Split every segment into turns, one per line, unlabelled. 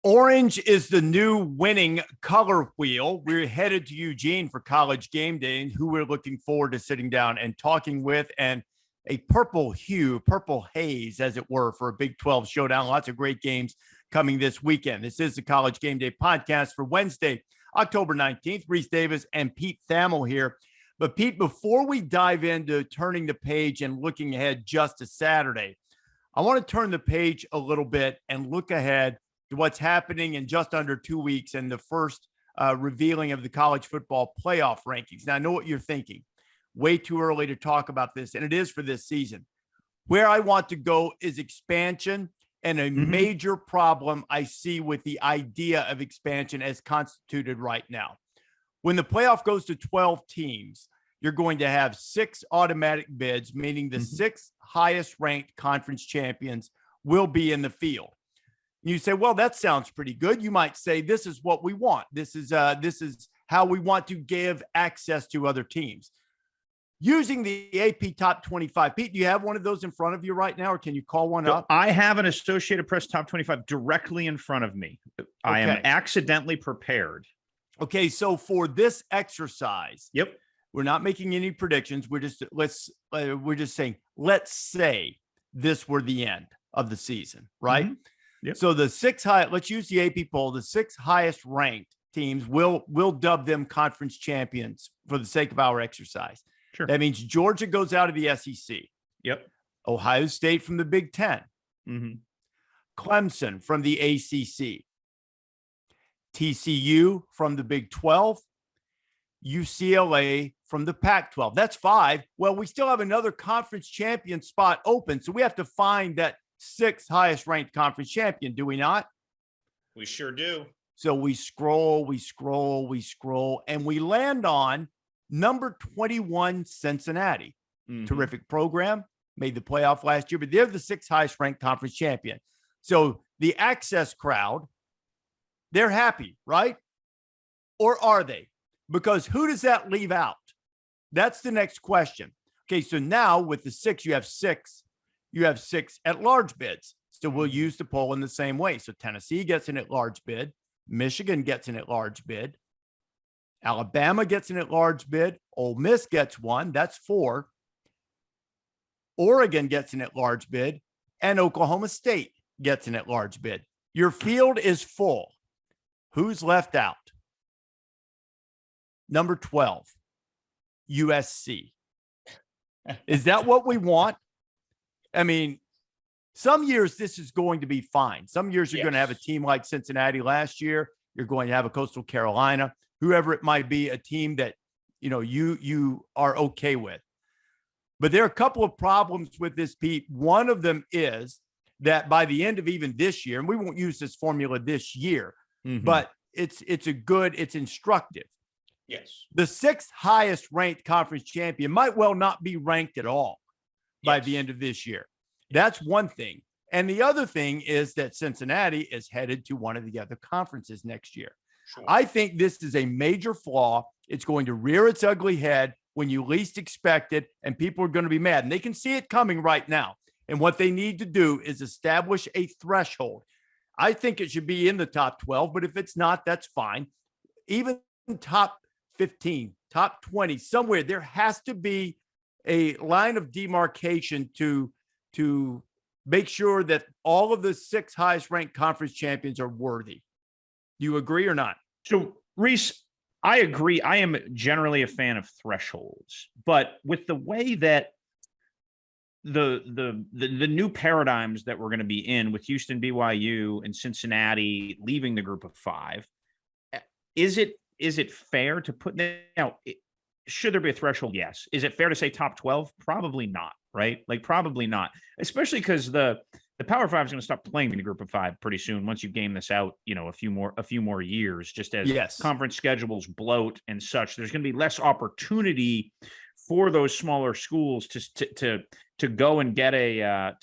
Orange is the new winning color wheel. We're headed to Eugene for College Game Day, and who we're looking forward to sitting down and talking with, and a purple hue, purple haze, as it were, for a Big 12 showdown. Lots of great games coming this weekend. This is the College Game Day Podcast for Wednesday, October 19th. Rece Davis and Pete Thamel here. But Pete, before we dive into turning the page and looking ahead just to Saturday, I want to turn the page a little bit and look ahead to what's happening in just under 2 weeks and the first revealing of the college football playoff rankings. Now, I know what you're thinking. Way too early to talk about this, and it is for this season. Where I want to go is expansion, and a major problem I see with the idea of expansion as constituted right now. When the playoff goes to 12 teams, you're going to have 6 automatic bids, meaning the 6 highest ranked conference champions will be in the field. You say, well, that sounds pretty good. You might say, this is what we want. This is how we want to give access to other teams. Using the AP Top 25. Pete, do you have one of those in front of you right now, or can you call one up?
I have an Associated Press Top 25 directly in front of me. Okay. I am accidentally prepared.
Okay, so for this exercise,
yep,
we're not making any predictions. We're just saying, let's say this were the end of the season, right?
Yep.
So the 6 let's use the AP poll. The 6 highest ranked teams will dub them conference champions for the sake of our exercise.
Sure.
That means Georgia goes out of the SEC.
Yep.
Ohio State from the Big 10. Clemson from the ACC. TCU from the Big 12. UCLA from the Pac-12. That's 5. Well, we still have another conference champion spot open, so we have to find that 6th highest ranked conference champion, do we not?
We sure do.
So we scroll, and we land on number 21, Cincinnati. Terrific program, made the playoff last year, but they're the 6th highest ranked conference champion. So the access crowd, they're happy, right? Or are they? Because who does that leave out? That's the next question. Okay, so now with the 6, you have 6 at-large bids. So we'll use the poll in the same way. So Tennessee gets an at-large bid. Michigan gets an at-large bid. Alabama gets an at-large bid. Ole Miss gets one. That's 4. Oregon gets an at-large bid. And Oklahoma State gets an at-large bid. Your field is full. Who's left out? Number 12, USC. Is that what we want? I mean, some years this is going to be fine. Some years you're going to have a team like Cincinnati last year. You're going to have a Coastal Carolina, whoever it might be, a team that, you are okay with. But there are a couple of problems with this, Pete. One of them is that by the end of even this year, and we won't use this formula this year, but it's instructive.
Yes.
The 6th highest ranked conference champion might well not be ranked at all by the end of this year. That's one thing. And the other thing is that Cincinnati is headed to one of the other conferences next year. Sure. I think this is a major flaw. It's going to rear its ugly head when you least expect it, and people are going to be mad. And they can see it coming right now. And what they need to do is establish a threshold. I think it should be in the top 12, but if it's not, that's fine. Even top 15, top 20, somewhere, there has to be a line of demarcation to make sure that all of the 6 highest ranked conference champions are worthy. Do you agree or not?
So, Rece, I agree. I am generally a fan of thresholds, but with the way that the new paradigms that we're going to be in with Houston, BYU, and Cincinnati leaving the group of 5, is it fair to put now? Should there be a threshold? Yes. Is it fair to say top 12? Probably not. Right? Like probably not. Especially because the Power 5 is going to stop playing in the group of 5 pretty soon. Once you game this out, a few more years, just as conference schedules bloat and such, there's going to be less opportunity for those smaller schools to go and get a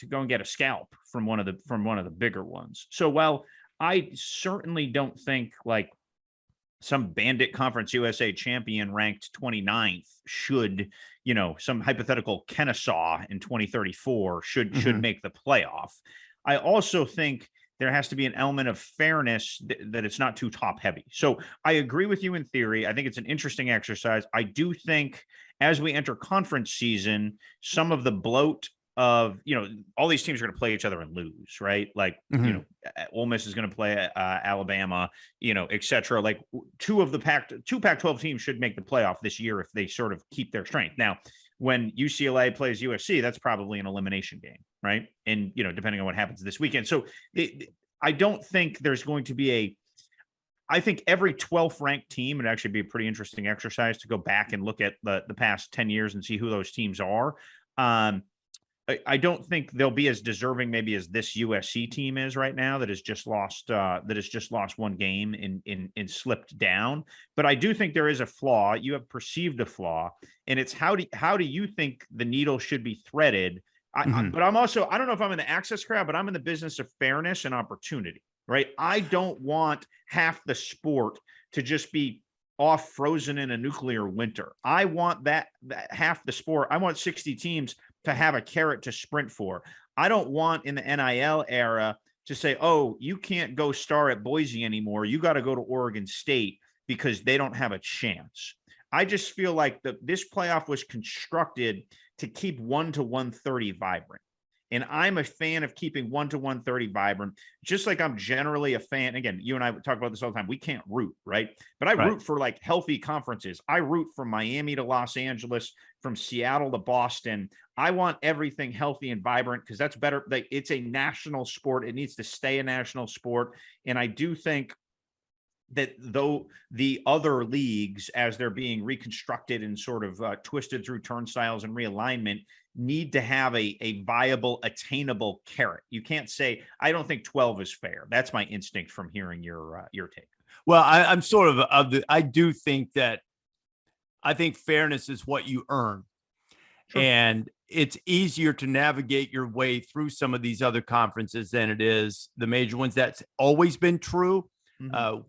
scalp from one of the bigger ones. So while I certainly don't think like some Bandit Conference USA champion ranked 29th should, some hypothetical Kennesaw in 2034 should make the playoff. I also think there has to be an element of fairness that it's not too top heavy. So I agree with you in theory. I think it's an interesting exercise. I do think as we enter conference season, some of the bloat of, all these teams are going to play each other and lose, right? Like, Ole Miss is going to play Alabama, et cetera. Like two Pac-12 teams should make the playoff this year if they sort of keep their strength. Now, when UCLA plays USC, that's probably an elimination game, right? And, depending on what happens this weekend. So I don't think there's going to be I think every 12th ranked team would actually be a pretty interesting exercise to go back and look at the past 10 years and see who those teams are. I don't think they'll be as deserving maybe as this USC team is right now that has just lost one game and slipped down. But I do think there is a flaw. You have perceived a flaw, and it's how do you think the needle should be threaded? But I'm also, I don't know if I'm in the access crowd, but I'm in the business of fairness and opportunity, right? I don't want half the sport to just be off frozen in a nuclear winter. I want that half the sport. I want 60 teams to have a carrot to sprint for. I don't want in the NIL era to say, oh, you can't go star at Boise anymore. You got to go to Oregon State because they don't have a chance. I just feel like this playoff was constructed to keep 1 to 130 vibrant. And I'm a fan of keeping 1 to 130 vibrant, just like I'm generally a fan. Again, you and I talk about this all the time. We can't root, right? But I root for like healthy conferences. I root from Miami to Los Angeles, from Seattle to Boston. I want everything healthy and vibrant because that's better. Like, it's a national sport. It needs to stay a national sport. And I do think that though the other leagues, as they're being reconstructed and sort of twisted through turnstiles and realignment, need to have a viable, attainable carrot. You can't say, I don't think 12 is fair. That's my instinct from hearing your take.
Well, I'm sort of I do think that I think fairness is what you earn. Sure. And it's easier to navigate your way through some of these other conferences than it is the major ones. That's always been true.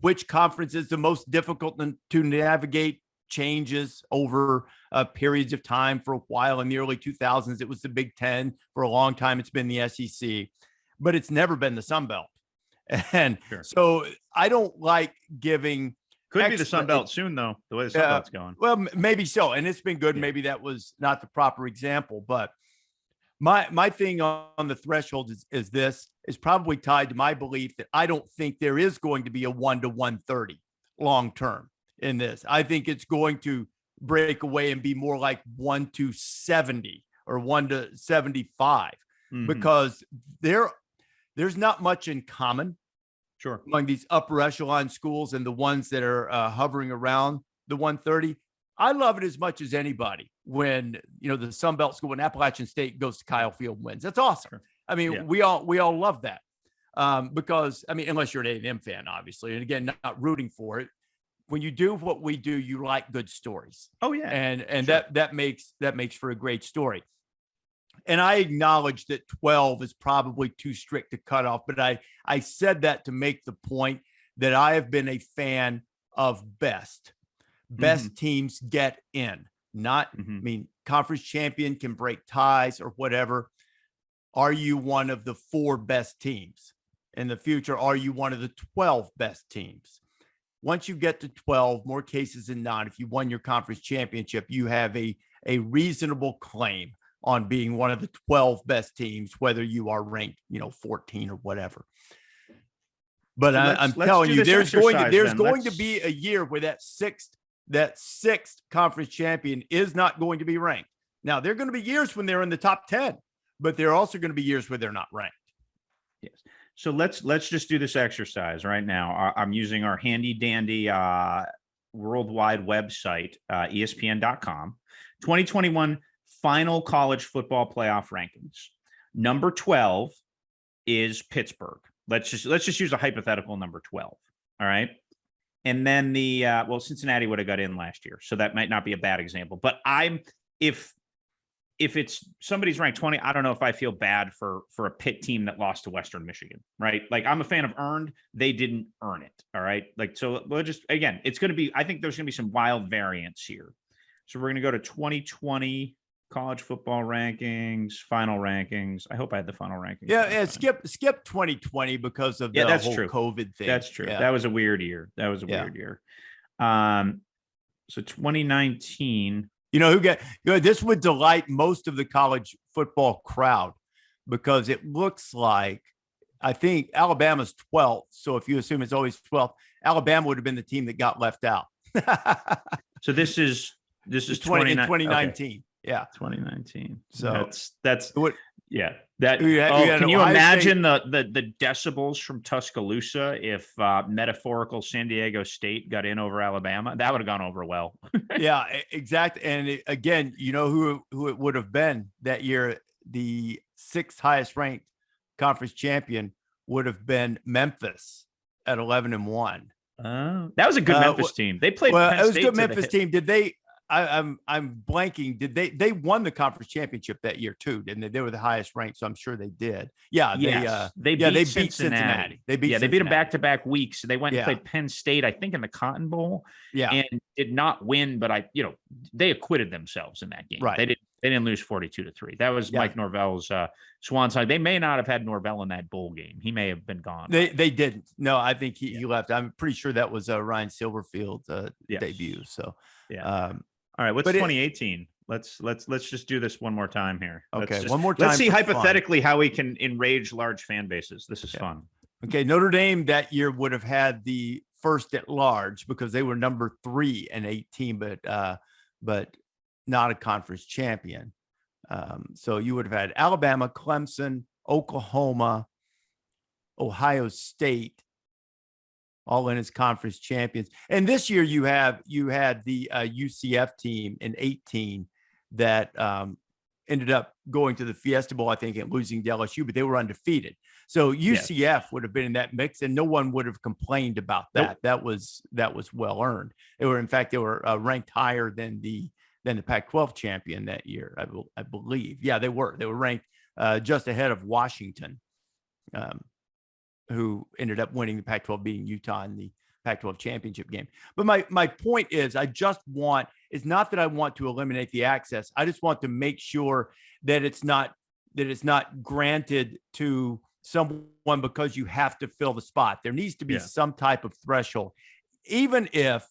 Which conference is the most difficult to navigate changes over periods of time. For a while in the early 2000s, it was the Big Ten. For a long time, it's been the SEC, but it's never been the Sun Belt. And so I don't like giving.
Could be the Sun Belt soon, though, the way the Sun Belt's going.
Well, maybe so. And it's been good. Yeah. Maybe that was not the proper example, but my thing on the threshold is this is probably tied to my belief that I don't think there is going to be a 1 to 130 long term in this. I think it's going to break away and be more like 1 to 70 or 1 to 75 because there's not much in common among these upper echelon schools and the ones that are hovering around the 130. I love it as much as anybody when, the Sun Belt school, when Appalachian State goes to Kyle Field and wins. That's awesome. I mean, we all love that because, unless you're an A&M fan, obviously, and again, not rooting for it. When you do what we do, you like good stories.
Oh yeah.
And that makes for a great story. And I acknowledge that 12 is probably too strict to cut off, but I said that to make the point that I have been a fan of best teams get in, not, conference champion can break ties or whatever. Are you one of the 4 best teams in the future? Are you one of the 12 best teams? Once you get to 12, more cases than not, if you won your conference championship, you have a reasonable claim on being one of the 12 best teams, whether you are ranked, 14 or whatever. But so I'm telling you, there's going to be a year where that sixth conference champion is not going to be ranked. Now, there are going to be years when they're in the top 10, but there are also going to be years where they're not ranked.
Yes. So let's just do this exercise right now. I'm using our handy dandy worldwide website, ESPN.com. 2021 final college football playoff rankings. Number 12 is Pittsburgh. Let's just use a hypothetical number 12. All right. And then Cincinnati would have got in last year, so that might not be a bad example. But if it's somebody's ranked 20, I don't know if I feel bad for a Pitt team that lost to Western Michigan, right? Like, I'm a fan of earned. They didn't earn it. All right. Like, so we'll just, again, it's going to be, I think there's going to be some wild variance here. So we're going to go to 2020 college football rankings, final rankings. I hope I had the final rankings.
Yeah, and skip 2020 because of the
that's
whole
true.
COVID thing.
That's true.
Yeah.
That was a weird year. So 2019.
You know this would delight most of the college football crowd because it looks like, I think Alabama's 12th. So if you assume it's always 12th, Alabama would have been the team that got left out.
So this is
2019. Okay. Yeah.
2019.
So
that's
what,
yeah. That can you imagine the decibels from Tuscaloosa if metaphorical San Diego State got in over Alabama? That would have gone over well.
Yeah, exactly. And again, you know who it would have been that year? The 6th highest ranked conference champion would have been Memphis at 11-1.
That was a good Memphis team. They played.
Well,
Penn
it was
State
a good Memphis team. Did they? I'm blanking. Did they won the conference championship that year too? Didn't they? They were the highest ranked, so I'm sure they did. Yeah,
yes.
They beat Cincinnati. They beat
them back-to-back weeks. They went and played Penn State, I think, in the Cotton Bowl.
Yeah,
and did not win, but they acquitted themselves in that game.
Right.
They didn't lose 42-3. That was Mike Norvell's swan song. They may not have had Norvell in that bowl game. He may have been gone.
They didn't. No, I think he left. I'm pretty sure that was Ryan Silverfield's debut. So
yeah. All right, what's 2018? Let's just do this one more time here.
Okay, one more time.
Let's see hypothetically how we can enrage large fan bases. This is fun.
Okay, Notre Dame that year would have had the first at large because they were number 3 and 18, but not a conference champion. So you would have had Alabama, Clemson, Oklahoma, Ohio State, all in as conference champions. And this year you had the UCF team in 18 that ended up going to the Fiesta Bowl, I think, and losing to LSU, but they were undefeated. So UCF would have been in that mix, and no one would have complained about that. Nope. That was well earned. They were ranked higher than the Pac-12 champion that year, I believe. Yeah, they were ranked just ahead of Washington, who ended up winning the Pac-12, beating Utah in the Pac-12 championship game. But my point is, it's not that I want to eliminate the access. I just want to make sure that it's not granted to someone because you have to fill the spot. There needs to be some type of threshold. Even if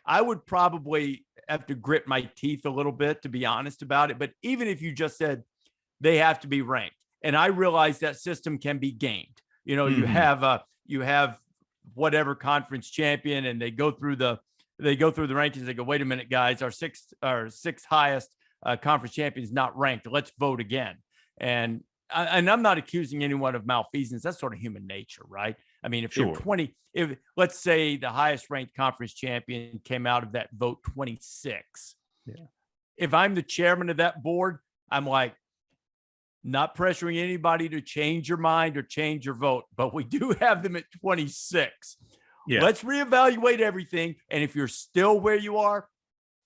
I would probably have to grit my teeth a little bit to be honest about it, but even if you just said they have to be ranked, and I realize that system can be gamed. You have whatever conference champion, and they go through the rankings. They go, wait a minute, guys, our sixth highest conference champion is not ranked. Let's vote again. And I'm not accusing anyone of malfeasance. That's sort of human nature, right? I mean, if you're 20, if let's say the highest ranked conference champion came out of that vote 26, if I'm the chairman of that board, I'm like, not pressuring anybody to change your mind or change your vote, but we do have them at 26. Yeah. Let's reevaluate everything. And if you're still where you are,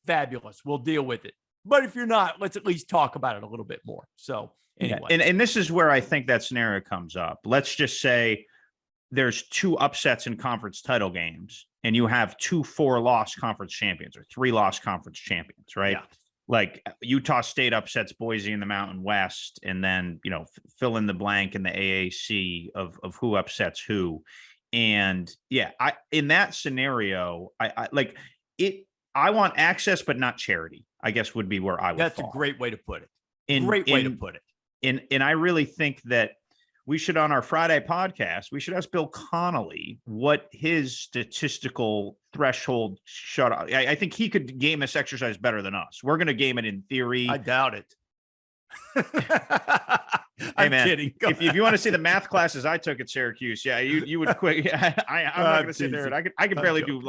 fabulous. We'll deal with it. But if you're not, let's at least talk about it a little bit more. So anyway.
And this is where I think that scenario comes up. Let's just say there's 2 upsets in conference title games, and you have 2 4-loss conference champions or 3-loss conference champions, right? Yeah. Like Utah State upsets Boise in the Mountain West, and then, fill in the blank in the AAC of who upsets who. And in that scenario, I like it. I want access, but not charity, I guess would be where I would.
That's
fall.
A great way to put it. Great way to put it.
And I really think that we should, on our Friday podcast, we should ask Bill Connolly what his statistical threshold shut off. I think he could game this exercise better than us. We're going to game it in theory.
I doubt it.
I'm kidding. If you want to see the math classes I took at Syracuse, you would quit. I'm not going to sit there and I can barely do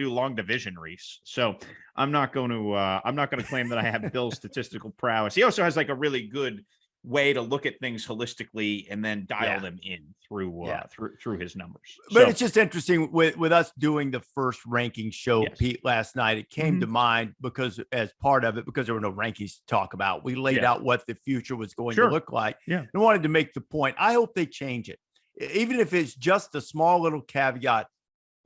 long division, Rece. So I'm not going to claim that I have Bill's statistical prowess. He also has like a really good way to look at things holistically and then dial them in through his numbers.
But it's just interesting with us doing the first ranking show, Pete, last night. It came to mind because as part of it, because there were no rankings to talk about, we laid out what the future was going to look like. Yeah. And wanted to make the point. I hope they change it, even if it's just a small little caveat,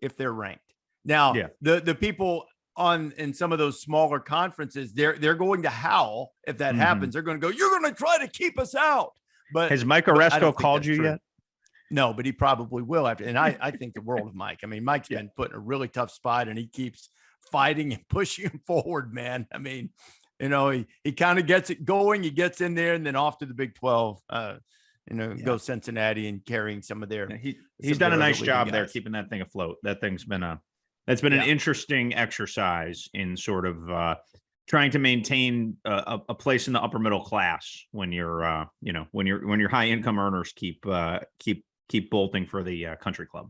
if they're ranked. Now, the people in some of those smaller conferences, they're going to howl if that happens. They're going to go, "You're going to try to keep us out." But
has Mike
I
Oresco
don't think
called
that's
you
true.
yet?
No, but he probably will after. And I think the world of Mike. I mean, Mike's been put in a really tough spot, and he keeps fighting and pushing him forward, man. I mean, he kind of gets it going. He gets in there, and then off to the Big 12. Go Cincinnati and carrying some of their.
He's done a nice job there keeping that thing afloat. That thing's been an interesting exercise in sort of trying to maintain a place in the upper middle class when you're when your high income earners keep bolting for the country club.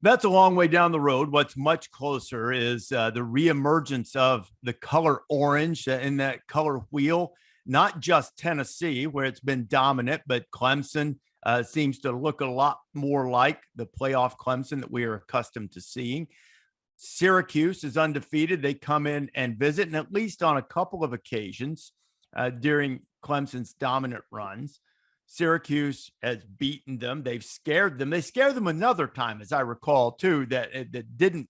That's a long way down the road. What's much closer is the reemergence of the color orange in that color wheel. Not just Tennessee, where it's been dominant, but Clemson seems to look a lot more like the playoff Clemson that we are accustomed to seeing. Syracuse is undefeated. They come in and visit, and at least on a couple of occasions during Clemson's dominant runs, Syracuse has beaten them. They've scared them. They scared them another time, as I recall, too, that didn't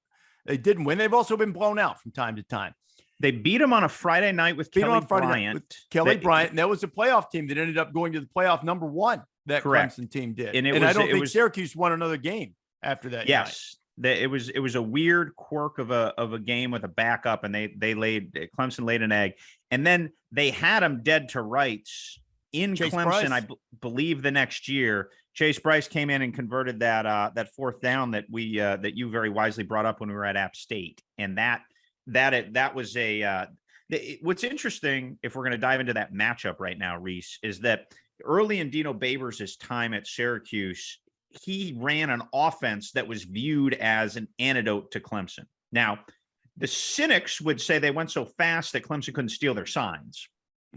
win. They've also been blown out from time to time.
They beat them on a Friday night with Kelly Bryant.
And that was a playoff team that ended up going to the playoff number 1 that Clemson team did. And I don't think Syracuse won another game after that.
Yes. It was a weird quirk of a game with a backup, and Clemson laid an egg, and then they had them dead to rights in
Chase
Clemson.
Bryce.
I believe the next year, Chase Bryce came in and converted that fourth down that that you very wisely brought up when we were at App State, and that was what's interesting, if we're going to dive into that matchup right now, Rece, is that early in Dino Babers' time at Syracuse, he ran an offense that was viewed as an antidote to Clemson. Now, the cynics would say they went so fast that Clemson couldn't steal their signs,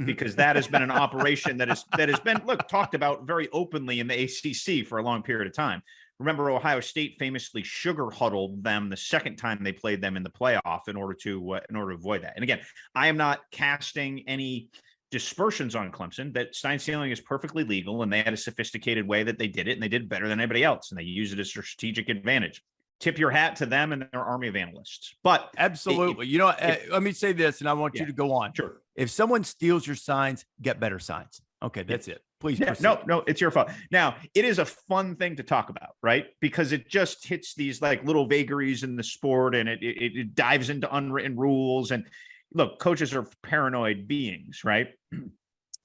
because that has been an operation that has been talked about very openly in the ACC for a long period of time. Remember, Ohio State famously sugar huddled them the second time they played them in the playoff in order to avoid that. And again, I am not casting any dispersions on Clemson. That sign stealing is perfectly legal, and they had a sophisticated way that they did it, and they did better than anybody else, and they used it as a strategic advantage. Tip your hat to them and their army of analysts. But
absolutely, let me say this, and I want you to go on.
Sure.
If someone steals your signs, get better signs. Okay, that's it. Please.
No, it's your fault. Now, it is a fun thing to talk about, right? Because it just hits these little vagaries in the sport, and it dives into unwritten rules. And look, coaches are paranoid beings, right?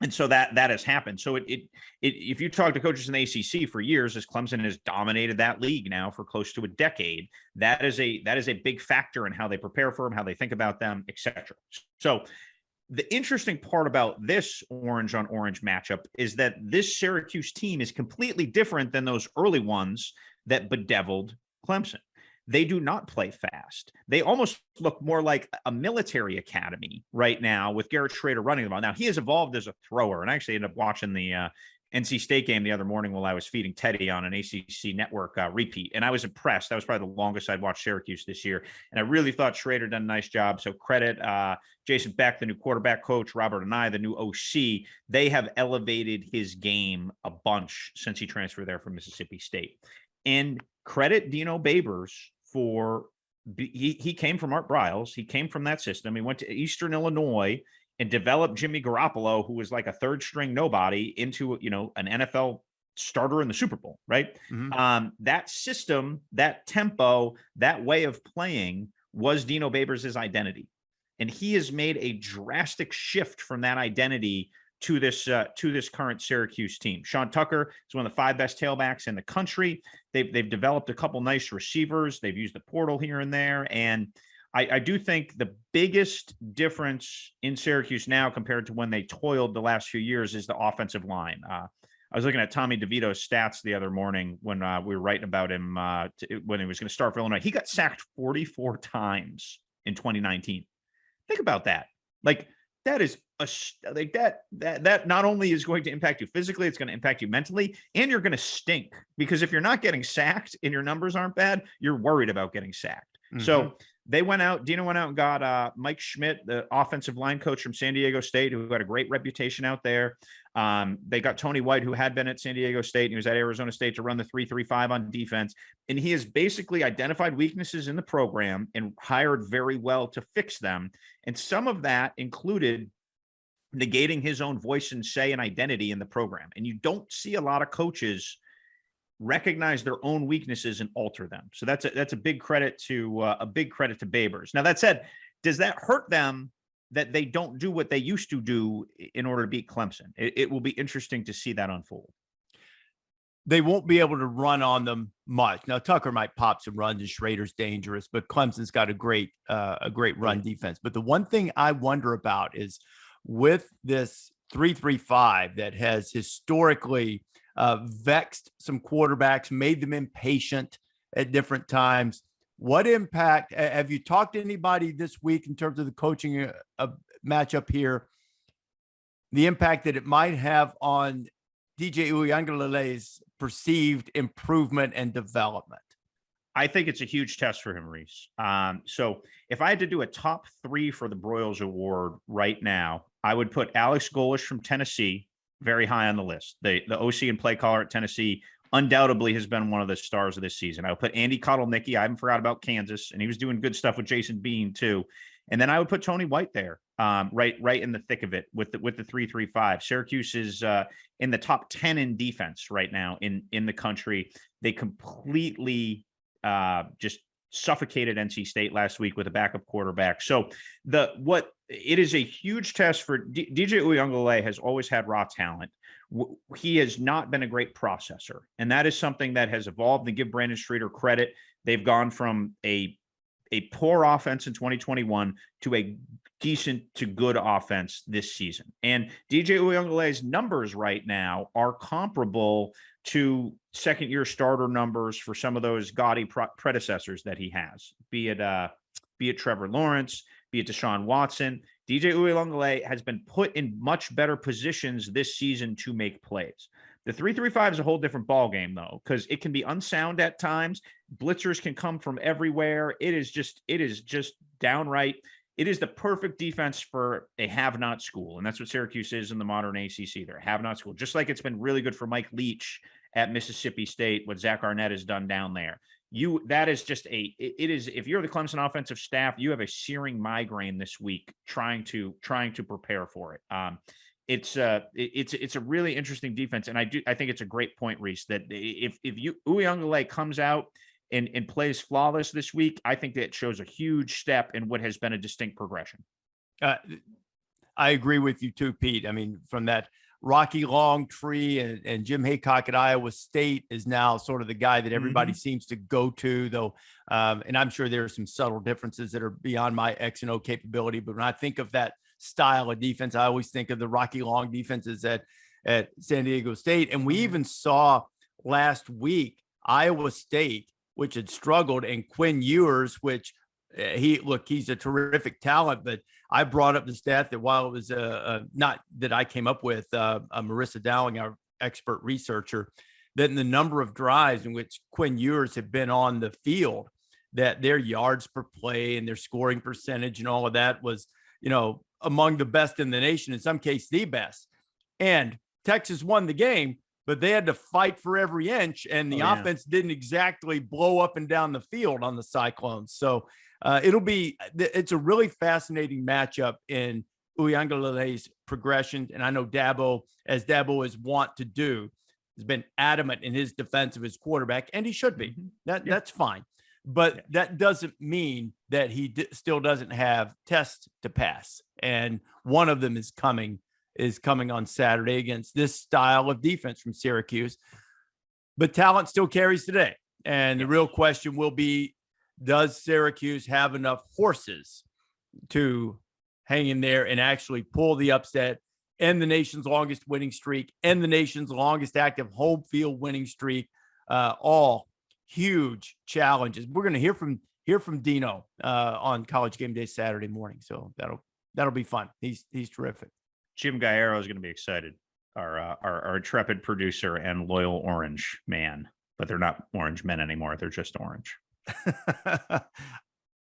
And so that has happened. So if you talk to coaches in the ACC for years, as Clemson has dominated that league now for close to a decade, that is a big factor in how they prepare for them, how they think about them, etc. So the interesting part about this orange on orange matchup is that this Syracuse team is completely different than those early ones that bedeviled Clemson. They do not play fast. They almost look more like a military academy right now with Garrett Schrader running them on. Now, he has evolved as a thrower, and I actually ended up watching the NC State game the other morning while I was feeding Teddy on an ACC network repeat, and I was impressed. That was probably the longest I'd watched Syracuse this year, and I really thought Schrader done a nice job. So credit Jason Beck, the new quarterback coach, Robert and I, the new OC. They have elevated his game a bunch since he transferred there from Mississippi State. And credit Dino Babers for he came from Art Briles. He came from that system. He went to Eastern Illinois and developed Jimmy Garoppolo, who was like a third string nobody, into an NFL starter in the Super Bowl, right? That system, that tempo, that way of playing was Dino Babers' identity. And he has made a drastic shift from that identity to this current Syracuse team. Sean Tucker is one of the 5 best tailbacks in the country. They've developed a couple nice receivers. They've used the portal here and there. And I do think the biggest difference in Syracuse now compared to when they toiled the last few years is the offensive line. I was looking at Tommy DeVito's stats the other morning when we were writing about him when he was going to start for Illinois. He got sacked 44 times in 2019. Think about that. That is that not only is going to impact you physically, it's going to impact you mentally, and you're going to stink, because if you're not getting sacked and your numbers aren't bad, you're worried about getting sacked. So they went out, Dino went out and got Mike Schmidt, the offensive line coach from San Diego State, who had a great reputation out there. They got Tony White, who had been at San Diego State, and he was at Arizona State to run the 3-3-5 on defense. And he has basically identified weaknesses in the program and hired very well to fix them. And some of that included negating his own voice and say and identity in the program. And you don't see a lot of coaches recognize their own weaknesses and alter them. So that's a big credit to Babers. Now, that said, does that hurt them that they don't do what they used to do in order to beat Clemson? It will be interesting to see that unfold.
They won't be able to run on them much. Now, Tucker might pop some runs and Schrader's dangerous, but Clemson's got a great run defense. But the one thing I wonder about is with this 3-3-5 that has historically vexed some quarterbacks, made them impatient at different times. What impact have you talked to anybody this week in terms of the coaching matchup here? The impact that it might have on DJ Uiagalelei's perceived improvement and development?
I think it's a huge test for him, Rece. So if I had to do a top 3 for the Broyles Award right now, I would put Alex Golesh from Tennessee very high on the list. The OC and play caller at Tennessee undoubtedly has been one of the stars of this season. I would put Andy Kotelnicki. I haven't forgot about Kansas, and he was doing good stuff with Jason Bean too. And then I would put Tony White there, right in the thick of it with the 3-3-5. Syracuse is in the top 10 in defense right now in the country. They completely just suffocated NC State last week with a backup quarterback. So it is a huge test for DJ Uiagalelei. Has always had raw talent. He has not been a great processor, and that is something that has evolved. To give Brandon Streeter credit, they've gone from a poor offense in 2021 to a decent to good offense this season. And DJ Uiagalelei's numbers right now are comparable to second-year starter numbers for some of those gaudy predecessors that he has, be it Trevor Lawrence, be it Deshaun Watson. DJ Uiagalelei has been put in much better positions this season to make plays. The 3-3-5 is a whole different ballgame, though, because it can be unsound at times. Blitzers can come from everywhere. It is just downright. It is the perfect defense for a have-not school, and that's what Syracuse is in the modern ACC. They're a have-not school, just like it's been really good for Mike Leach at Mississippi State, what Zach Arnett has done down there. If you're the Clemson offensive staff, you have a searing migraine this week trying to prepare for it. It's a really interesting defense, and I think it's a great point, Rece, that if Uiagalelei comes out and plays flawless this week, I think that shows a huge step in what has been a distinct progression.
I agree with you too, Pete. I mean, from that Rocky Long tree and Jim Haycock at Iowa State is now sort of the guy that everybody seems to go to, though. And I'm sure there are some subtle differences that are beyond my X and O capability. But when I think of that style of defense, I always think of the Rocky Long defenses at San Diego State. And we even saw last week Iowa State, which had struggled, and Quinn Ewers, which he's a terrific talent, but I brought up the stat that while it was not that I came up with, Marissa Dowling, our expert researcher, that in the number of drives in which Quinn Ewers have been on the field, that their yards per play and their scoring percentage and all of that was, among the best in the nation, in some case, the best. And Texas won the game, but they had to fight for every inch, and the offense didn't exactly blow up and down the field on the Cyclones. So it's a really fascinating matchup in Uiagalelei's progression. And I know Dabo, as Dabo is wont to do, has been adamant in his defense of his quarterback, and he should be. That's fine. But that doesn't mean that he still doesn't have tests to pass. And one of them is coming on Saturday against this style of defense from Syracuse. But talent still carries today. And the real question will be, does Syracuse have enough horses to hang in there and actually pull the upset, end the nation's longest winning streak, end the nation's longest active home field winning streak? All huge challenges. We're going to hear from Dino on College Game Day Saturday morning, so that'll be fun. He's terrific.
Jim Gallardo is going to be excited. Our intrepid producer and loyal Orange man, but they're not Orange men anymore. They're just Orange.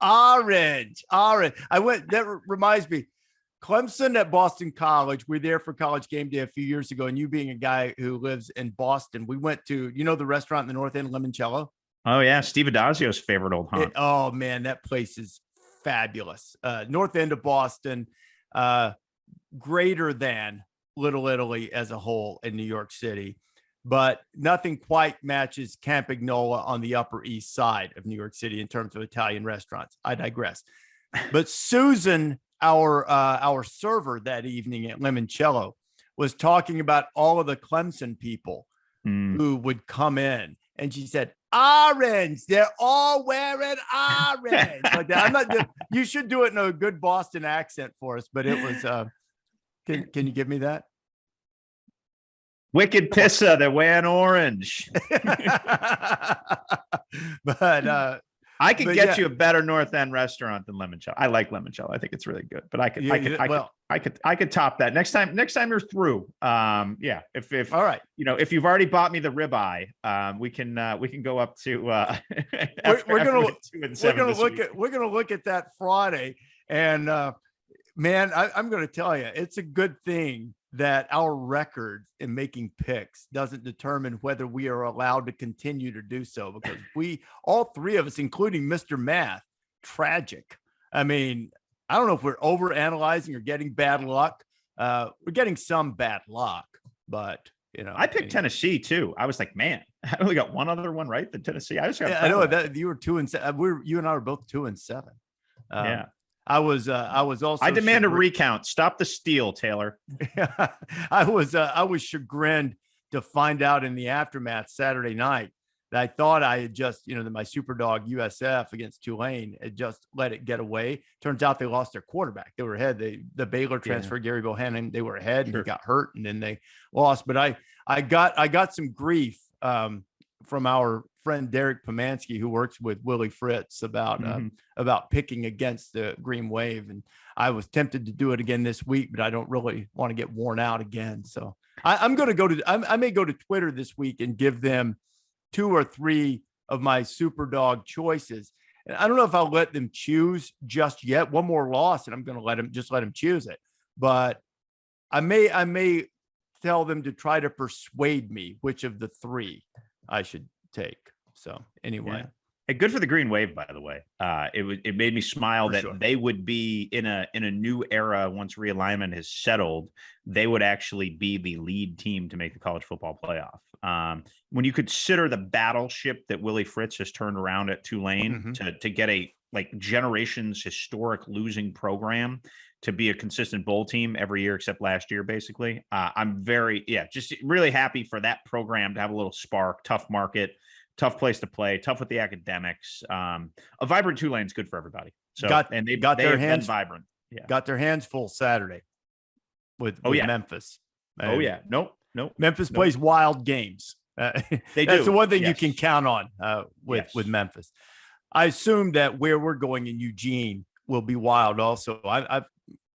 Orange. That reminds me, Clemson at Boston College. We were there for College Game Day a few years ago. And you being a guy who lives in Boston, we went to, the restaurant in the North End, Limoncello?
Oh, yeah. Steve Adazio's favorite old haunt.
Oh, man, that place is fabulous. North End of Boston, greater than Little Italy as a whole in New York City. But nothing quite matches Campagnola on the Upper East Side of New York City in terms of Italian restaurants. I digress. But Susan, our server that evening at Limoncello, was talking about all of the Clemson people who would come in, and she said, "Orange, they're all wearing orange." Like that. I'm not. You should do it in a good Boston accent for us, but it was. Can you give me that?
Wicked Pissa, they're wearing orange.
But
I could get you a better North End restaurant than Limoncello. I like Limoncello. I think it's really good, but I could top that next time you're through. If
all right,
if you've already bought me the ribeye, we can go up to.
We're gonna look at that Friday, and man, I'm gonna tell you, it's a good thing that our record in making picks doesn't determine whether we are allowed to continue to do so, because all three of us, including Mr. Math, tragic. I mean, I don't know if we're over analyzing or getting bad luck. We're getting some bad luck, but
I picked Tennessee too. I was like, man, I only got one other one right than Tennessee.
I know that you were 2-7. You and I were both 2-7.
Yeah.
I was also.
I demand a recount. Stop the steal, Taylor.
I was chagrined to find out in the aftermath Saturday night that I thought I had just, that my super dog USF against Tulane had just let it get away. Turns out they lost their quarterback. They were ahead. The Baylor transfer, Gary Bohannon, they were ahead and he got hurt, and then they lost. But I got some grief from our friend Derek Pomansky, who works with Willie Fritz, about picking against the Green Wave. And I was tempted to do it again this week, but I don't really want to get worn out again. So I'm going to I may go to Twitter this week and give them 2 or 3 of my super dog choices. And I don't know if I'll let them choose just yet. One more loss, and I'm going to let them choose it. But I may tell them to try to persuade me which of the 3 I should take. So anyway,
hey, good for the Green Wave, by the way. It made me smile that they would be in a new era once realignment has settled. They would actually be the lead team to make the college football playoff. When you consider the battleship that Willie Fritz has turned around at Tulane to get a generations historic losing program to be a consistent bowl team every year except last year, basically. I'm just really happy for that program to have a little spark. Tough market, tough place to play, tough with the academics. A vibrant Tulane is good for everybody. So they got their hands vibrant. Yeah.
Got their hands full Saturday with Memphis.
Nope.
Memphis plays wild games. That's the one thing you can count on with Memphis. I assume that where we're going in Eugene will be wild also. I've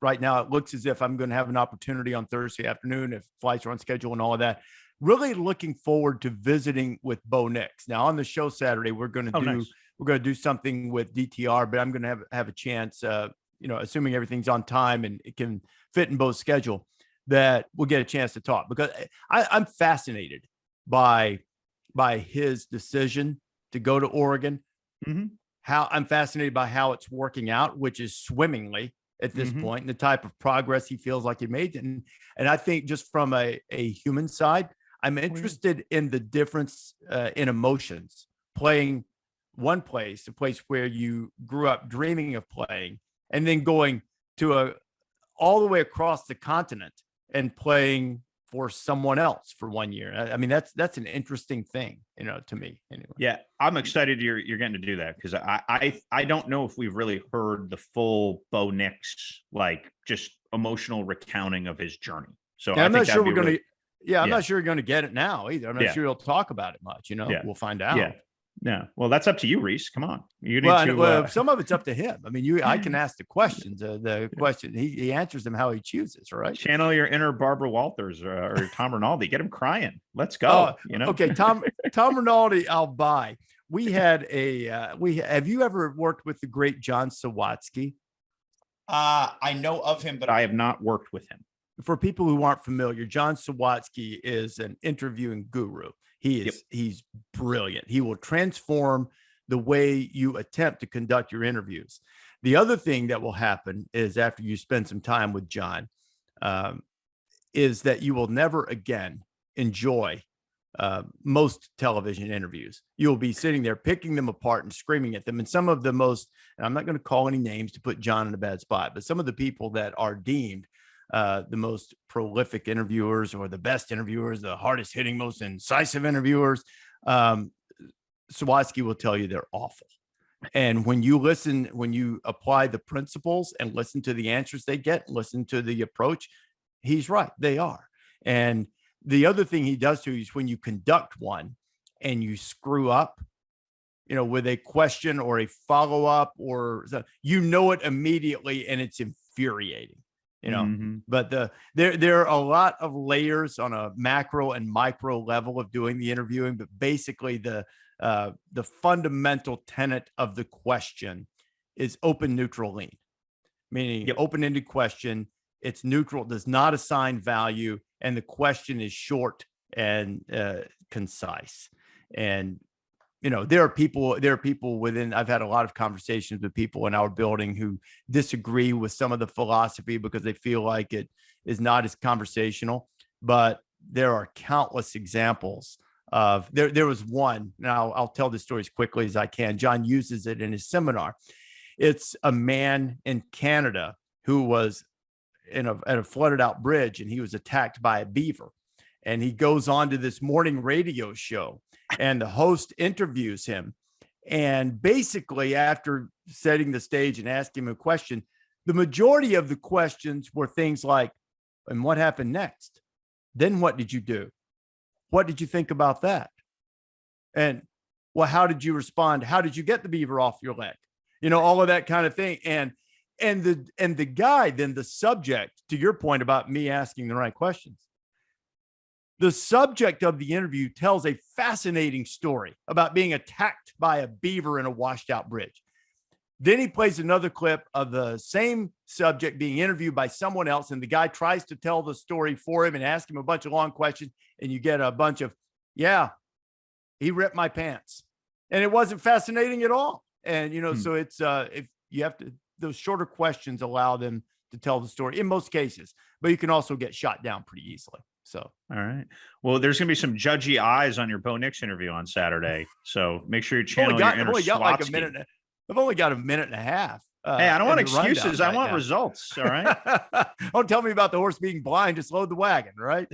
right now, it looks as if I'm going to have an opportunity on Thursday afternoon if flights are on schedule and all of that. Really looking forward to visiting with Bo Nix. Now on the show Saturday, we're going to do something with DTR, but I'm going to have a chance, assuming everything's on time and it can fit in Bo's schedule, that we'll get a chance to talk, because I'm fascinated by his decision to go to Oregon. How I'm fascinated by how it's working out, which is swimmingly at this point, and the type of progress he feels like he made. And I think just from a human side, I'm interested in the difference in emotions, playing one place, a place where you grew up dreaming of playing, and then going to all the way across the continent and playing for someone else for 1 year. I mean, that's an interesting thing, to me anyway.
Yeah. I'm excited you're getting to do that, because I don't know if we've really heard the full Bo Nix, just emotional recounting of his journey. So
I'm not sure we're going to, I'm not sure you're going to get it now either. I'm not sure you'll talk about it much, we'll find out.
Yeah. Well, that's up to you, Rece. Come on. You need
some of it's up to him. I mean, I can ask the questions. The question he answers them how he chooses. Right.
Channel your inner Barbara Walters or Tom Rinaldi. Get him crying. Let's go.
Okay, Tom Rinaldi, I'll buy. we had have you ever worked with the great John Sawatsky?
I know of him, but I have not worked with him.
For people who aren't familiar, John Sawatsky is an interviewing guru. He's brilliant. He will transform the way you attempt to conduct your interviews. The other thing that will happen is after you spend some time with John, is that you will never again enjoy most television interviews. You'll be sitting there picking them apart and screaming at them. And some of the most, and I'm not going to call any names to put John in a bad spot, but some of the people that are deemed the most prolific interviewers or the best interviewers, the hardest hitting, most incisive interviewers, Sawatsky will tell you they're awful. And when you apply the principles and listen to the answers they get, listen to the approach, he's right. They are. And the other thing he does too is when you conduct one and you screw up, with a question or a follow-up or it immediately, and it's infuriating. But there are a lot of layers on a macro and micro level of doing the interviewing, but basically the fundamental tenet of the question is open, neutral, lean, meaning open-ended question. It's neutral, does not assign value, and the question is short and concise. And there are people within. I've had a lot of conversations with people in our building who disagree with some of the philosophy because they feel like it is not as conversational. But there are countless examples of there was one. Now I'll tell the story as quickly as I can. John uses it in his seminar. It's a man in Canada who was at a flooded out bridge, and he was attacked by a beaver. And he goes on to this morning radio show, and the host interviews him. And basically, after setting the stage and asking him a question, the majority of the questions were things like, and what happened next? Then what did you do? What did you think about that? And well, how did you respond? How did you get the beaver off your leg? All of that kind of thing. And the guy, then the subject, to your point about me asking the right questions, the subject of the interview tells a fascinating story about being attacked by a beaver in a washed out bridge. Then he plays another clip of the same subject being interviewed by someone else, and the guy tries to tell the story for him and ask him a bunch of long questions, and you get a bunch of, yeah, he ripped my pants. And it wasn't fascinating at all. And, so it's, if you have to, those shorter questions allow them to tell the story in most cases, but you can also get shot down pretty easily. So,
all right. Well, there's going to be some judgy eyes on your Bo Nix interview on Saturday. So make sure you channel your inner Swatsky.
I've only got a minute and a half.
Hey, I don't want excuses. I want results. All right.
Don't tell me about the horse being blind. Just load the wagon, right?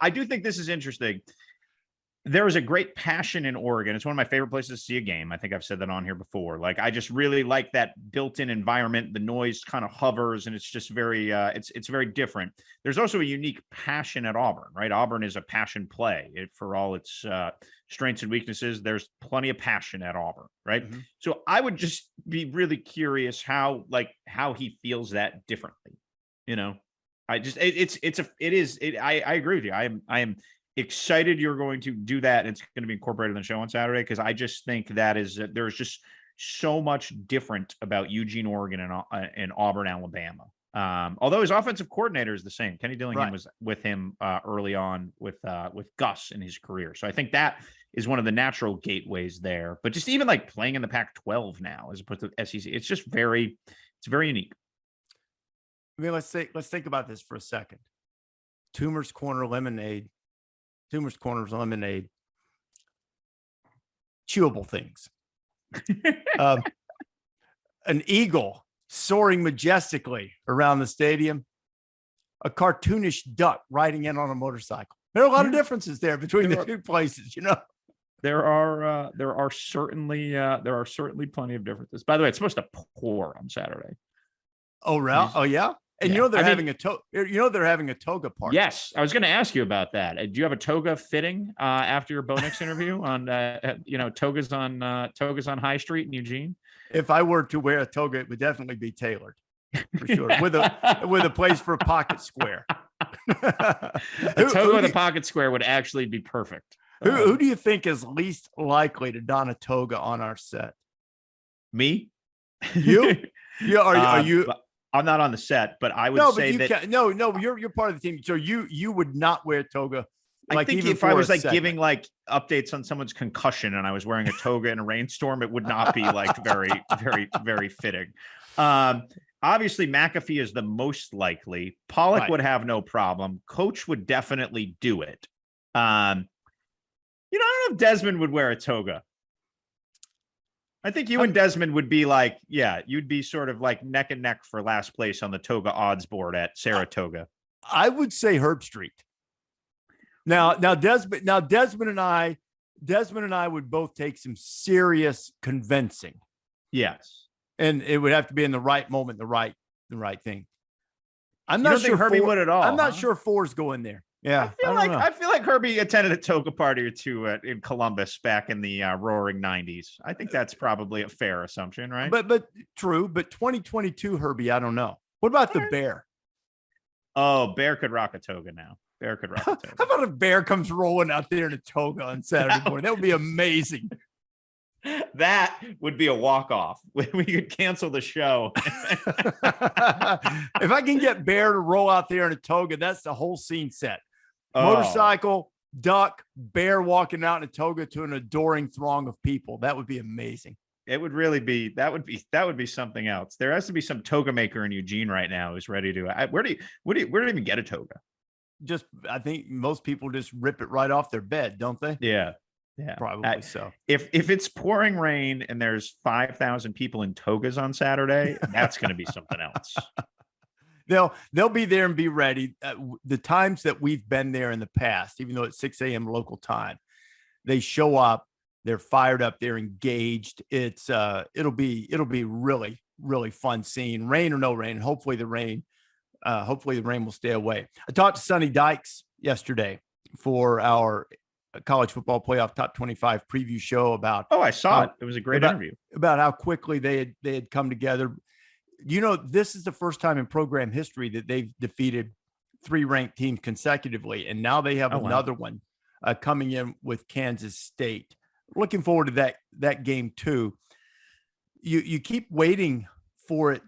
I do think this is interesting. There is a great passion in Oregon. It's one of my favorite places to see a game. I think I've said that on here before. Like, I just really like that built-in environment. The noise kind of hovers, and it's just very, it's very different. There's also a unique passion at Auburn, right? Auburn is a passion play. For all its strengths and weaknesses, there's plenty of passion at Auburn, right? Mm-hmm. So I would just be really curious how he feels that differently. I agree with you. I am excited you're going to do that. It's going to be incorporated in the show on Saturday, because I just think there's just so much different about Eugene, Oregon, and Auburn, Alabama. Although his offensive coordinator is the same. Kenny Dillingham was with him early on with Gus in his career. So I think that is one of the natural gateways there. But just even like playing in the Pac-12 now as opposed to SEC, it's just very unique.
I mean, let's think about this for a second. Toomer's Corner's lemonade, chewable things. An eagle soaring majestically around the stadium, a cartoonish duck riding in on a motorcycle. There are a lot of differences there between the two places,
There are certainly plenty of differences. By the way, it's supposed to pour on Saturday.
Oh, really? Oh, yeah. And they're having a toga party.
Yes, I was going to ask you about that. Do you have a toga fitting after your Bo Nix interview on togas on High Street in Eugene?
If I were to wear a toga, it would definitely be tailored for sure, with a place for a pocket square.
A toga with a pocket square would actually be perfect.
Who do you think is least likely to don a toga on our set?
Me?
You? Yeah. Are you?
I'm not on the set, but I would
No,
say
but you
that
can't. No, you're part of the team. So you would not wear a toga.
I think if I was like giving like updates on someone's concussion and I was wearing a toga in a rainstorm, it would not be like very, very, very fitting. Obviously, McAfee is the most likely. Pollock would have no problem. Coach would definitely do it. I don't know if Desmond would wear a toga. I think you and Desmond would be like, you'd be sort of like neck and neck for last place on the toga odds board at Saratoga.
I would say Herb Street. Now Desmond and I would both take some serious convincing.
Yes.
And it would have to be in the right moment, the right thing. I'm not sure
Herbie would at all.
I'm not sure fours go in there. Yeah.
I feel like Herbie attended a toga party or two in Columbus back in the roaring 90s. I think that's probably a fair assumption, right?
But true. But 2022 Herbie, I don't know. What about the Bear?
Oh, Bear could rock a toga now. Bear could rock a toga.
How about if Bear comes rolling out there in a toga on Saturday morning? That would be amazing.
That would be a walk-off. We could cancel the show.
If I can get Bear to roll out there in a toga, that's the whole scene set. Motorcycle, duck, Bear walking out in a toga to an adoring throng of people. That would be amazing.
It would really be. That would be something else. There has to be some toga maker in Eugene right now who's ready to. Where do you even get a toga?
I think most people just rip it right off their bed, don't they?
Yeah,
probably so.
If it's pouring rain and there's 5,000 people in togas on Saturday, that's going to be something else.
They'll be there and be ready. The times that we've been there in the past, even though it's 6 a.m. local time, they show up. They're fired up. They're engaged. It'll be really, really fun scene, rain or no rain. And hopefully the rain will stay away. I talked to Sonny Dykes yesterday for our college football playoff top 25 preview show about.
Oh, I saw it. It was a great interview
about how quickly they had come together. This is the first time in program history that they've defeated 3 ranked teams consecutively. And now they have another one coming in with Kansas State. Looking forward to that game too. You keep waiting for it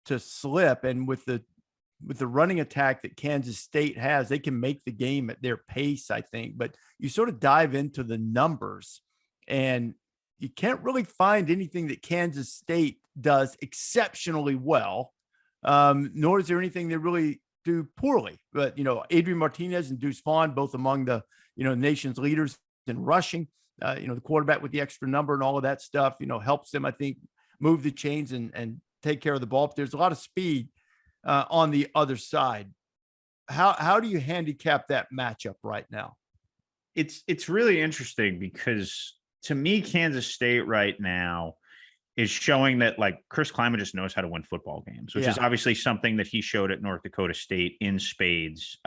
to slip. And with the running attack that Kansas State has, they can make the game at their pace, I think. But you sort of dive into the numbers and you can't really find anything that Kansas State does exceptionally well, nor is there anything they really do poorly. But, Adrian Martinez and Deuce Vaughn, both among the, nation's leaders in rushing, the quarterback with the extra number and all of that stuff, helps them, I think, move the chains and take care of the ball. But there's a lot of speed on the other side. How do you handicap that matchup right now?
It's really interesting because to me, Kansas State right now is showing that like Chris Klieman just knows how to win football games, which is obviously something that he showed at North Dakota State in spades.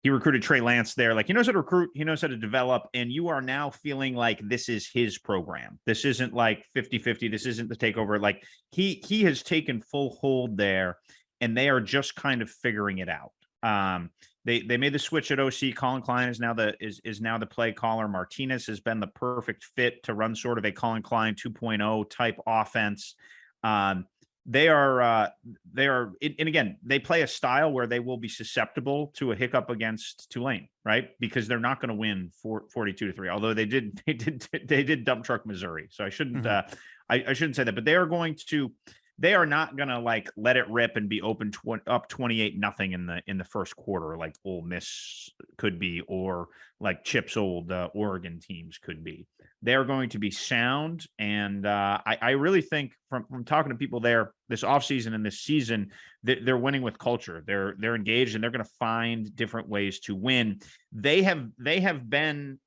He recruited Trey Lance there. Like he knows how to recruit, he knows how to develop. And you are now feeling like this is his program. This isn't like 50-50. This isn't the takeover. Like he has taken full hold there and they are just kind of figuring it out. They made the switch at OC. Colin Klein is now the play caller. Martinez has been the perfect fit to run sort of a Colin Klein 2.0 type offense. They are, and again, they play a style where they will be susceptible to a hiccup against Tulane, right? Because they're not going to win 42-3. Although they did dump truck Missouri, so I shouldn't, I shouldn't say that, but they are not going to like let it rip and be open up 28-0 in the first quarter, like Ole Miss could be, or like Chip's old Oregon teams could be. They're going to be sound. And I really think from talking to people there this offseason and this season, that they're winning with culture. They're engaged and they're going to find different ways to win. They have been,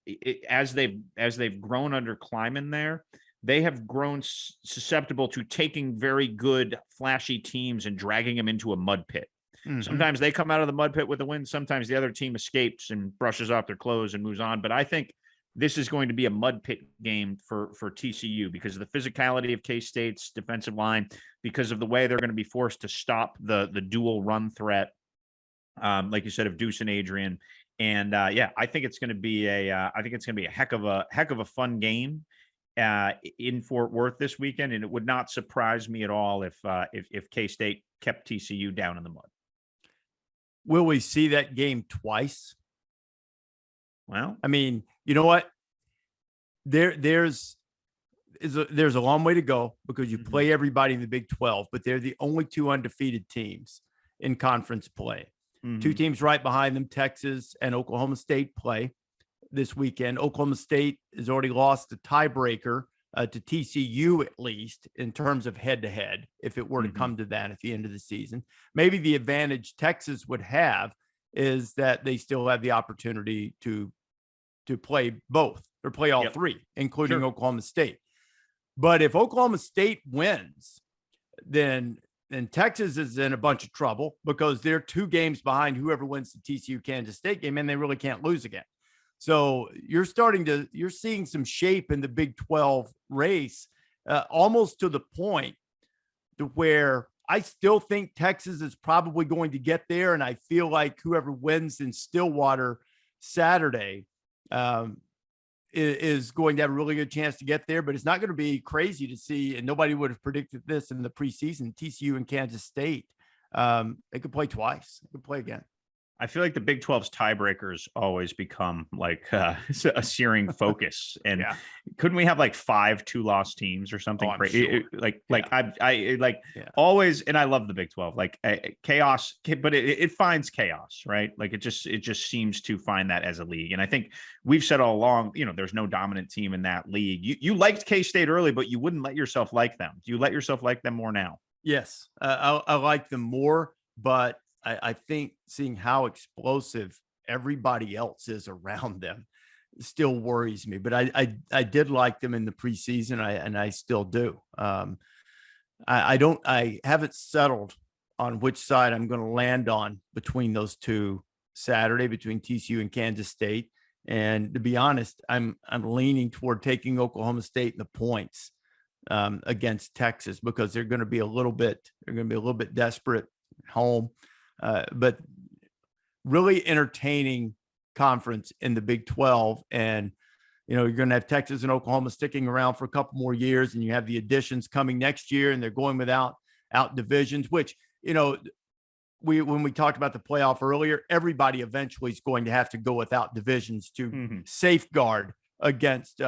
as they've grown under Kleiman there, they have grown susceptible to taking very good, flashy teams and dragging them into a mud pit. Mm-hmm. Sometimes they come out of the mud pit with a win. Sometimes the other team escapes and brushes off their clothes and moves on. But I think this is going to be a mud pit game for TCU because of the physicality of K-State's defensive line, because of the way they're going to be forced to stop the dual run threat, like you said, of Deuce and Adrian. And I think it's going to be a heck of a fun game in Fort Worth this weekend, and it would not surprise me at all if K-State kept TCU down in the mud.
Will we see that game twice?
Well,
I mean, you know what? There's a long way to go because you play everybody in the Big 12, but they're the only two undefeated teams in conference play. Two teams right behind them, Texas and Oklahoma State, play this weekend. Oklahoma State has already lost the tiebreaker to TCU, at least in terms of head-to-head, if it were to come to that at the end of the season. Maybe the advantage Texas would have is that they still have the opportunity to play both or play all three, including Oklahoma State. But if Oklahoma State wins, then Texas is in a bunch of trouble because they're 2 games behind whoever wins the TCU Kansas State game, and they really can't lose again. So you're seeing some shape in the Big 12 race, almost to the point to where I still think Texas is probably going to get there. And I feel like whoever wins in Stillwater Saturday is going to have a really good chance to get there, but it's not going to be crazy to see. And nobody would have predicted this in the preseason. TCU and Kansas State, they could play twice. They could play again.
I feel like the Big 12's tiebreakers always become like a searing focus. And couldn't we have like 5 2-loss teams or something?
Sure.
Always. And I love the Big 12, like chaos, but it finds chaos, right? Like it just seems to find that as a league. And I think we've said all along, there's no dominant team in that league. You liked K-State early, but you wouldn't let yourself like them. Do you let yourself like them more now?
Yes. I like them more, but I think seeing how explosive everybody else is around them still worries me. But I did like them in the preseason, and I still do. I haven't settled on which side I'm going to land on between those two Saturday, between TCU and Kansas State. And to be honest, I'm leaning toward taking Oklahoma State in the points against Texas because they're going to be a little bit desperate at home. But really entertaining conference in the Big 12. And, you're going to have Texas and Oklahoma sticking around for a couple more years, and you have the additions coming next year, and they're going without divisions, which, when we talked about the playoff earlier, everybody eventually is going to have to go without divisions to safeguard against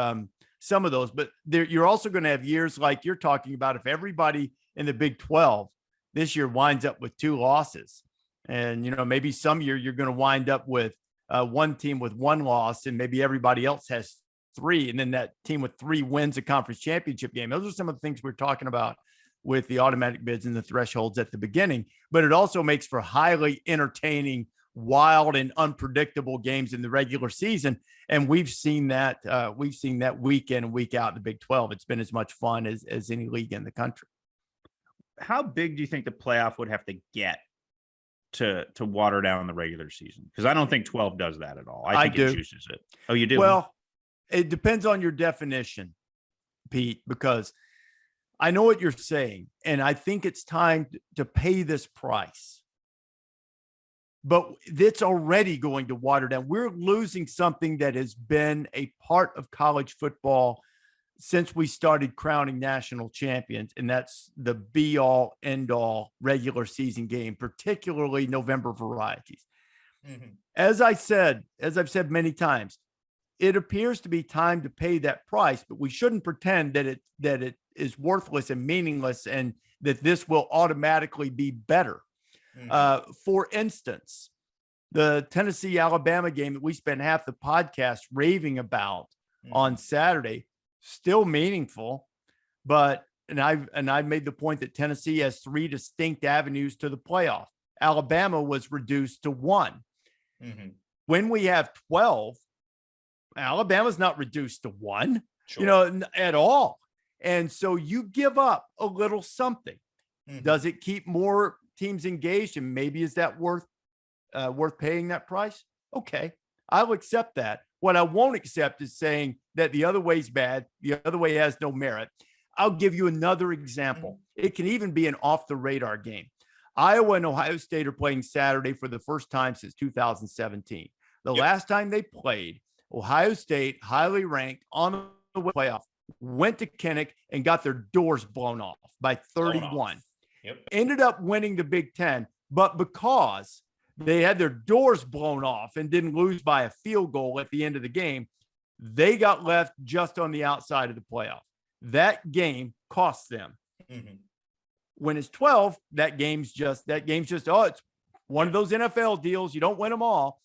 some of those. But you're also going to have years like you're talking about. If everybody in the Big 12 this year winds up with 2 losses, and, maybe some year you're going to wind up with one team with 1 loss, and maybe everybody else has 3. And then that team with 3 wins a conference championship game. Those are some of the things we're talking about with the automatic bids and the thresholds at the beginning. But it also makes for highly entertaining, wild and unpredictable games in the regular season. And we've seen that week in and week out in the Big 12. It's been as much fun as any league in the country.
How big do you think the playoff would have to get to water down the regular season? Because I don't think 12 does that at all. I think it juices it. Oh, you do?
Well, it depends on your definition, Pete, because I know what you're saying, and I think it's time to pay this price. But it's already going to water down. We're losing something that has been a part of college football since we started crowning national champions, and that's the be-all, end-all regular season game, particularly November varieties. As I've said many times, it appears to be time to pay that price, but we shouldn't pretend that it is worthless and meaningless and that this will automatically be better. For instance, the Tennessee-Alabama game that we spent half the podcast raving about on Saturday, still meaningful, but I've made the point that Tennessee has 3 distinct avenues to the playoff. Alabama was reduced to 1. When we have 12, Alabama's not reduced to 1, at all. And so you give up a little something. Does it keep more teams engaged? And maybe is that worth paying that price? Okay, I'll accept that. What I won't accept is saying that the other way's bad, the other way has no merit. I'll give you another example. It can even be an off-the-radar game. Iowa and Ohio State are playing Saturday for the first time since 2017. The last time they played, Ohio State, highly ranked on the playoff, went to Kinnick and got their doors blown off by 31.
Yep.
Ended up winning the Big Ten, but because they had their doors blown off and didn't lose by a field goal at the end of the game, they got left just on the outside of the playoff. That game cost them.
Mm-hmm.
When it's 12, that game's just, it's one of those NFL deals. You don't win them all.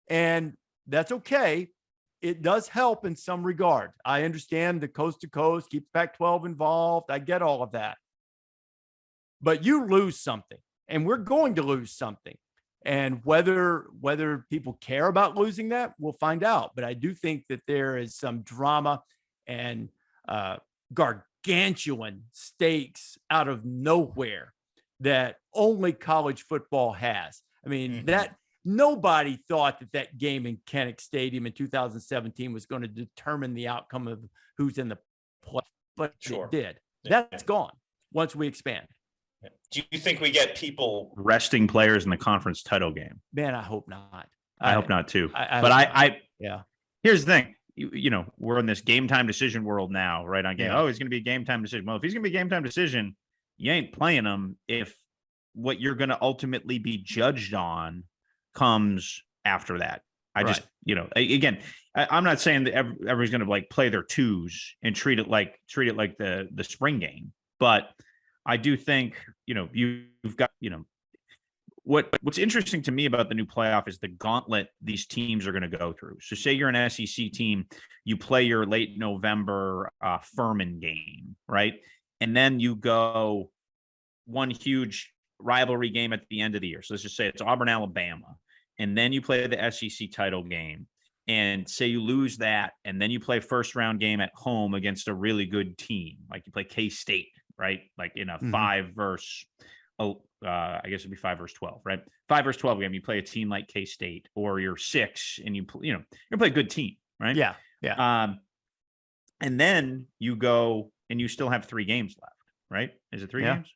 And that's okay. It does help in some regard. I understand the coast to coast, keep Pac-12 involved. I get all of that. But you lose something, and we're going to lose something. And whether people care about losing that, we'll find out. But I do think that there is some drama and gargantuan stakes out of nowhere that only college football has. I mean, that nobody thought that game in Kinnick Stadium in 2017 was going to determine the outcome of who's in the play, but it did. That's gone once we expand.
Do you think we get people
resting players in the conference title game?
Man, I hope not.
I hope not too.
Yeah.
Here's the thing. You know, we're in this game time decision world now, right? On game.
Yeah.
Oh, it's going to be a game time decision. Well, if he's going to be a game time decision, you ain't playing him if what you're going to ultimately be judged on comes after that. Just, you know, again, I'm not saying that everybody's going to like play their twos and treat it like the spring game, but I do think, you know, you've got, you know, what's interesting to me about the new playoff is the gauntlet these teams are going to go through. So say you're an SEC team, you play your late November Furman game, right? And then you go one huge rivalry game at the end of the year. So let's just say it's Auburn, Alabama. And then you play the SEC title game. And say you lose that, and then you play first round game at home against a really good team. Like you play K-State, right? Like in a 5 versus, I guess it'd be 5 versus 12, right? 5 versus 12 game. You play a team like K-State, or you're 6 and you play a good team, right?
Yeah. Yeah.
And then you go and you still have 3 games left, right? Is it 3 games?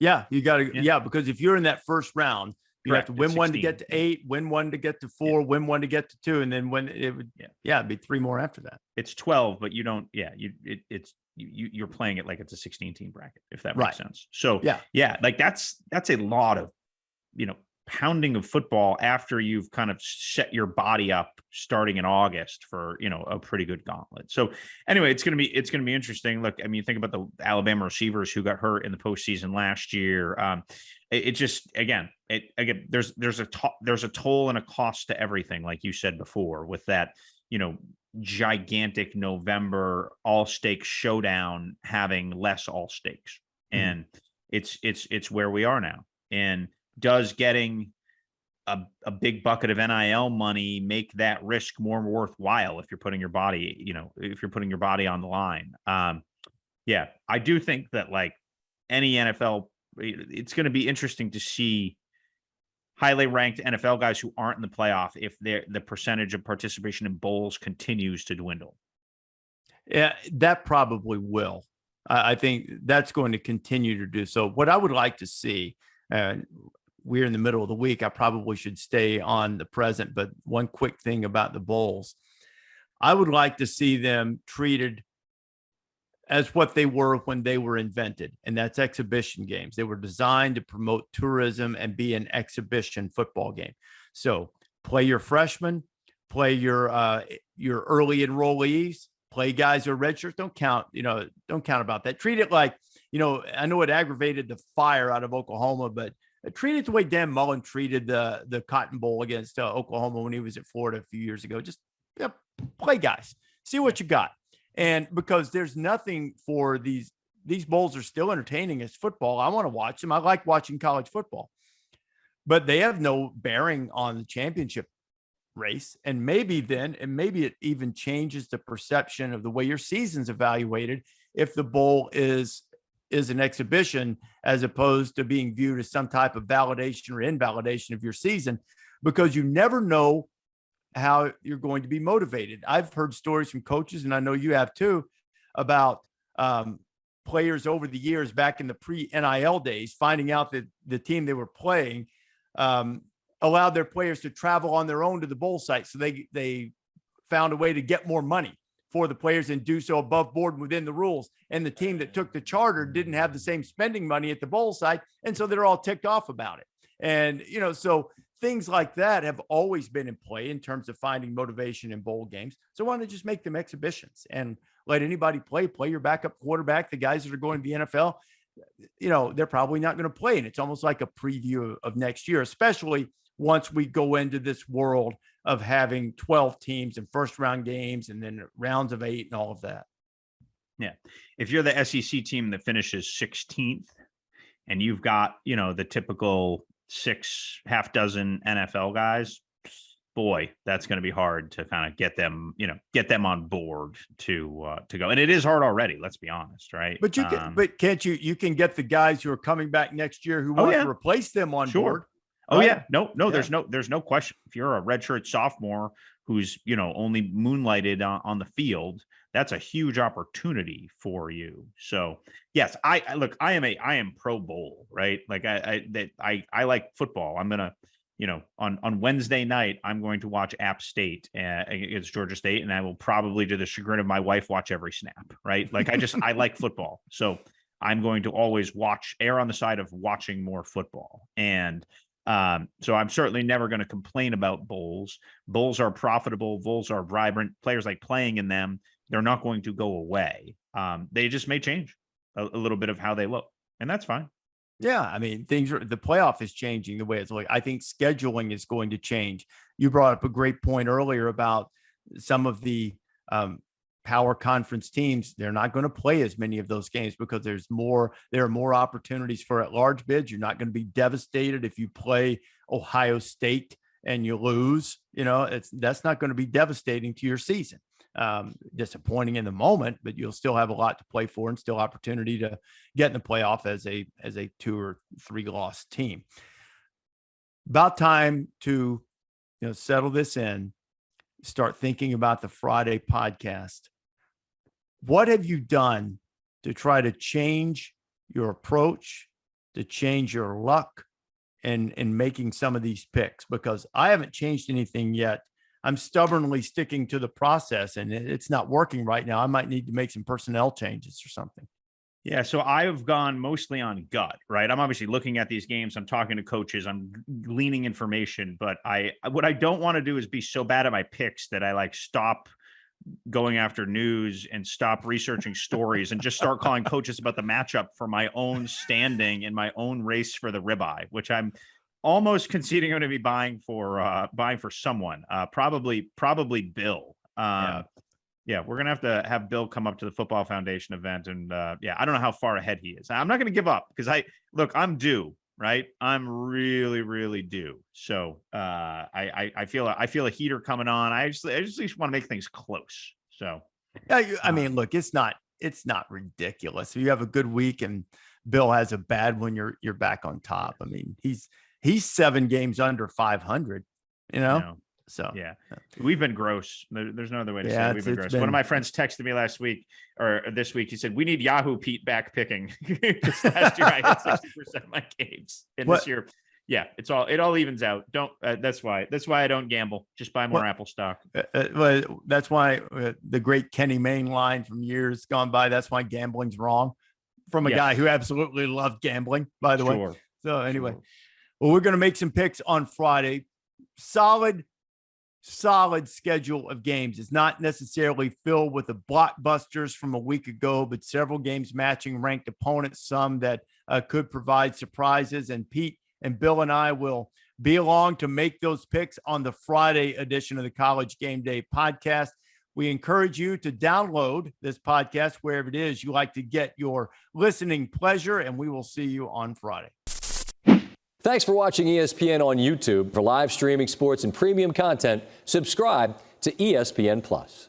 Yeah. You got to, because if you're in that first round, you have to win 1 to get to 8, win 1 to get to 4, win 1 to get to 2, and then when it would, it'd be 3 more after that.
It's 12, but you don't, you're playing it like it's a 16-team bracket, if that makes sense. So like that's a lot of, you know, pounding of football after you've kind of set your body up starting in August for, you know, a pretty good gauntlet. So anyway, it's going to be interesting. Look, I mean, think about the Alabama receivers who got hurt in the postseason last year. It just, again, there's a toll and a cost to everything. Like you said before, with that, you know, gigantic November all stakes showdown having less all stakes. And it's where we are now. And does getting a big bucket of NIL money make that risk more worthwhile if you're putting your body, you know, on the line? I do think that like any NFL, it's going to be interesting to see highly ranked NFL guys who aren't in the playoff if the percentage of participation in bowls continues to dwindle.
Yeah, that probably will. I think that's going to continue to do so. What I would like to see, we're in the middle of the week, I probably should stay on the present, but one quick thing about the bowls, I would like to see them treated as what they were when they were invented, and that's exhibition games. They were designed to promote tourism and be an exhibition football game. So play your freshmen, play your early enrollees, play guys who are redshirts. Don't count about that. Treat it like, you know, I know it aggravated the fire out of Oklahoma, but treat it the way Dan Mullen treated the Cotton Bowl against Oklahoma when he was at Florida a few years ago. Just play guys, see what you got. And because there's nothing for these bowls are still entertaining as football. I want to watch them. I like watching college football, but they have no bearing on the championship race. And maybe it even changes the perception of the way your season's evaluated if the bowl is an exhibition as opposed to being viewed as some type of validation or invalidation of your season, because you never know how you're going to be motivated. I've heard stories from coaches, and I know you have too, about players over the years back in the pre-NIL days, finding out that the team they were playing allowed their players to travel on their own to the bowl site. So they found a way to get more money for the players and do so above board within the rules. And the team that took the charter didn't have the same spending money at the bowl site. And so they're all ticked off about it. And, so things like that have always been in play in terms of finding motivation in bowl games. So why not just make them exhibitions and let anybody play your backup quarterback, the guys that are going to the NFL, they're probably not going to play. And it's almost like a preview of next year, especially once we go into this world of having 12 teams and first round games and then rounds of 8 and all of that.
Yeah. If you're the SEC team that finishes 16th and you've got, the typical half dozen NFL guys, boy, that's going to be hard to kind of get them on board to go. And it is hard already. Let's be honest. Right.
But can't you can get the guys who are coming back next year who want to replace them on board.
Oh, right? Yeah. No, there's no question. If you're a redshirt sophomore who's, only moonlighted on the field, that's a huge opportunity for you. So yes, I am pro bowl, right? Like I like football. I'm going to, on Wednesday night, I'm going to watch App State against Georgia State, and I will probably, to the chagrin of my wife, watch every snap, right? Like I like football. So I'm going to always err on the side of watching more football. And so I'm certainly never going to complain about bowls. Bowls are profitable. Bowls are vibrant. Players like playing in them. They're not going to go away. They just may change a little bit of how they look, and that's fine.
Yeah, I mean, the playoff is changing the way it's like. I think scheduling is going to change. You brought up a great point earlier about some of the power conference teams. They're not going to play as many of those games because there are more opportunities for at-large bids. You're not going to be devastated if you play Ohio State and you lose. That's not going to be devastating to your season. Disappointing in the moment, but you'll still have a lot to play for and still opportunity to get in the playoff as a 2 or 3 loss team. About time to settle this in, start thinking about the Friday podcast. What have you done to try to change your approach, to change your luck in making some of these picks? Because I haven't changed anything yet. I'm stubbornly sticking to the process, and it's not working right now. I might need to make some personnel changes or something.
Yeah, so I've gone mostly on gut, right? I'm obviously looking at these games. I'm talking to coaches. I'm gleaning information, but what I don't want to do is be so bad at my picks that I stop going after news and stop researching stories and just start calling coaches about the matchup for my own standing in my own race for the ribeye, which I'm almost conceding I'm going to be buying for someone, probably Bill. Yeah, we're going to have Bill come up to the Football Foundation event. And I don't know how far ahead he is. I'm not going to give up because I'm due, right? I'm really, really due. So I feel a heater coming on. I just want to make things close. So,
yeah, I mean, look, it's not ridiculous. If you have a good week and Bill has a bad one, you're back on top. I mean, he's 7 games under 500, So
yeah, we've been gross. There's no other way to say it. We've been gross. One of my friends texted me last week or this week. He said, we need Yahoo Pete back picking. Last year I had 60% of my games. And this year, it all evens out. That's why I don't gamble. Just buy more Apple stock.
Well, that's why the great Kenny Mayne line from years gone by. That's why gambling's wrong, from a guy who absolutely loved gambling, by the way. So anyway, well, we're going to make some picks on Friday. Solid schedule of games. It's not necessarily filled with the blockbusters from a week ago, but several games matching ranked opponents, some that could provide surprises. And Pete and Bill and I will be along to make those picks on the Friday edition of the College Game Day podcast. We encourage you to download this podcast wherever it is you like to get your listening pleasure, and we will see you on Friday.
Thanks for watching ESPN on YouTube. For live streaming sports and premium content, subscribe to ESPN+.